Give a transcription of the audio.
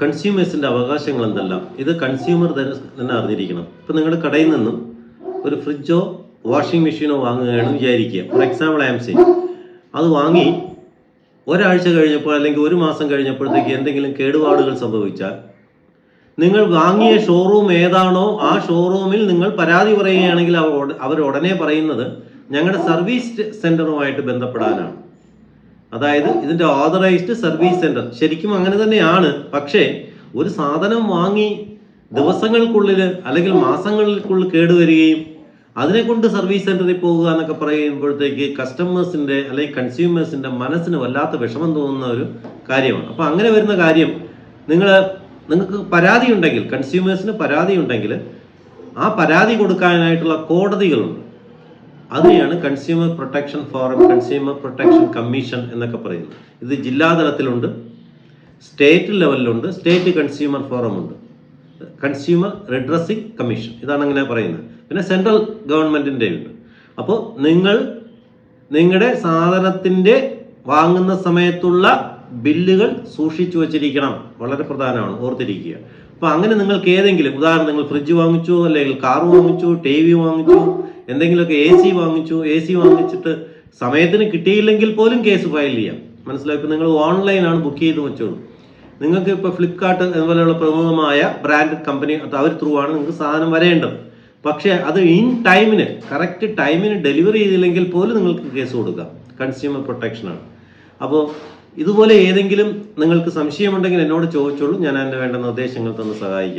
കൺസ്യൂമേഴ്സിൻ്റെ അവകാശങ്ങൾ എന്തെല്ലാം, ഇത് കൺസ്യൂമർ തന്നെ അറിഞ്ഞിരിക്കണം. ഇപ്പം നിങ്ങളുടെ കടയിൽ നിന്നും ഒരു ഫ്രിഡ്ജോ വാഷിംഗ് മെഷീനോ വാങ്ങുകയാണ് വിചാരിക്കുക. For example I am saying, അത് വാങ്ങി ഒരാഴ്ച കഴിഞ്ഞപ്പോൾ അല്ലെങ്കിൽ ഒരു മാസം കഴിഞ്ഞപ്പോഴത്തേക്ക് എന്തെങ്കിലും കേടുപാടുകൾ സംഭവിച്ചാൽ നിങ്ങൾ വാങ്ങിയ ഷോറൂം ഏതാണോ ആ ഷോറൂമിൽ നിങ്ങൾ പരാതി പറയുകയാണെങ്കിൽ അവർ ഉടനെ പറയുന്നത് ഞങ്ങളുടെ സർവീസ് സെൻ്ററുമായിട്ട് ബന്ധപ്പെടാനാണ്. അതായത് ഇതിൻ്റെ ഓതറൈസ്ഡ് സർവീസ് സെൻറ്റർ ശരിക്കും അങ്ങനെ തന്നെയാണ്. പക്ഷേ ഒരു സാധനം വാങ്ങി ദിവസങ്ങൾക്കുള്ളിൽ അല്ലെങ്കിൽ മാസങ്ങൾക്കുള്ളിൽ കേടുവരികയും അതിനെക്കൊണ്ട് സർവീസ് സെൻറ്ററിൽ പോകുക എന്നൊക്കെ പറയുമ്പോഴത്തേക്ക് കസ്റ്റമേഴ്സിൻ്റെ അല്ലെങ്കിൽ കൺസ്യൂമേഴ്സിൻ്റെ മനസ്സിന് വല്ലാത്ത വിഷമം തോന്നുന്ന ഒരു കാര്യമാണ്. അപ്പോൾ അങ്ങനെ വരുന്ന കാര്യം നിങ്ങൾക്ക് പരാതി ഉണ്ടെങ്കിൽ, കൺസ്യൂമേഴ്സിന് പരാതി ഉണ്ടെങ്കിൽ ആ പരാതി കൊടുക്കാനായിട്ടുള്ള കോടതികളുണ്ട്. അതിനെയാണ് consumer protection forum, consumer protection commission എന്നൊക്കെ പറയുന്നത്. ഇത് ജില്ലാതലത്തിലുണ്ട്, സ്റ്റേറ്റ് ലെവലിലുണ്ട്, സ്റ്റേറ്റ് കൺസ്യൂമർ ഫോറം ഉണ്ട്, കൺസ്യൂമർ റിഡ്രസിംഗ് കമ്മീഷൻ, ഇതാണ് അങ്ങനെ പറയുന്നത്. പിന്നെ സെൻട്രൽ ഗവൺമെൻറ്റിൻ്റെ ഉണ്ട്. അപ്പോൾ നിങ്ങളുടെ സാധനത്തിൻ്റെ വാങ്ങുന്ന സമയത്തുള്ള ബില്ലുകൾ സൂക്ഷിച്ചു വച്ചിരിക്കണം, വളരെ പ്രധാനമാണ്, ഓർത്തിരിക്കുക. അപ്പോൾ അങ്ങനെ നിങ്ങൾക്ക് ഏതെങ്കിലും, ഉദാഹരണം നിങ്ങൾ ഫ്രിഡ്ജ് വാങ്ങിച്ചു, അല്ലെങ്കിൽ കാർ വാങ്ങിച്ചു, TV വാങ്ങിച്ചു, എന്തെങ്കിലുമൊക്കെ AC വാങ്ങിച്ചിട്ട് സമയത്തിന് കിട്ടിയില്ലെങ്കിൽ പോലും കേസ് ഫയൽ ചെയ്യാം. മനസ്സിലായി? ഇപ്പോൾ നിങ്ങൾ ഓൺലൈനാണ് ബുക്ക് ചെയ്ത് വെച്ചോളൂ. നിങ്ങൾക്ക് ഇപ്പോൾ ഫ്ലിപ്കാർട്ട് അതുപോലെയുള്ള പ്രമുഖമായ ബ്രാൻഡ് കമ്പനി അവർ ത്രൂ ആണ് നിങ്ങൾക്ക് സാധനം വരേണ്ടത്. പക്ഷേ അത് കറക്റ്റ് ടൈമിന് ഡെലിവറി ചെയ്തില്ലെങ്കിൽ പോലും നിങ്ങൾക്ക് കേസ് കൊടുക്കാം. കൺസ്യൂമർ പ്രൊട്ടക്ഷനാണ്. അപ്പോൾ ഇതുപോലെ ഏതെങ്കിലും നിങ്ങൾക്ക് സംശയമുണ്ടെങ്കിൽ എന്നോട് ചോദിച്ചോളൂ, ഞാൻ അതിൻ്റെ വേണ്ട നിർദ്ദേശങ്ങൾ തന്ന് സഹായിക്കാം.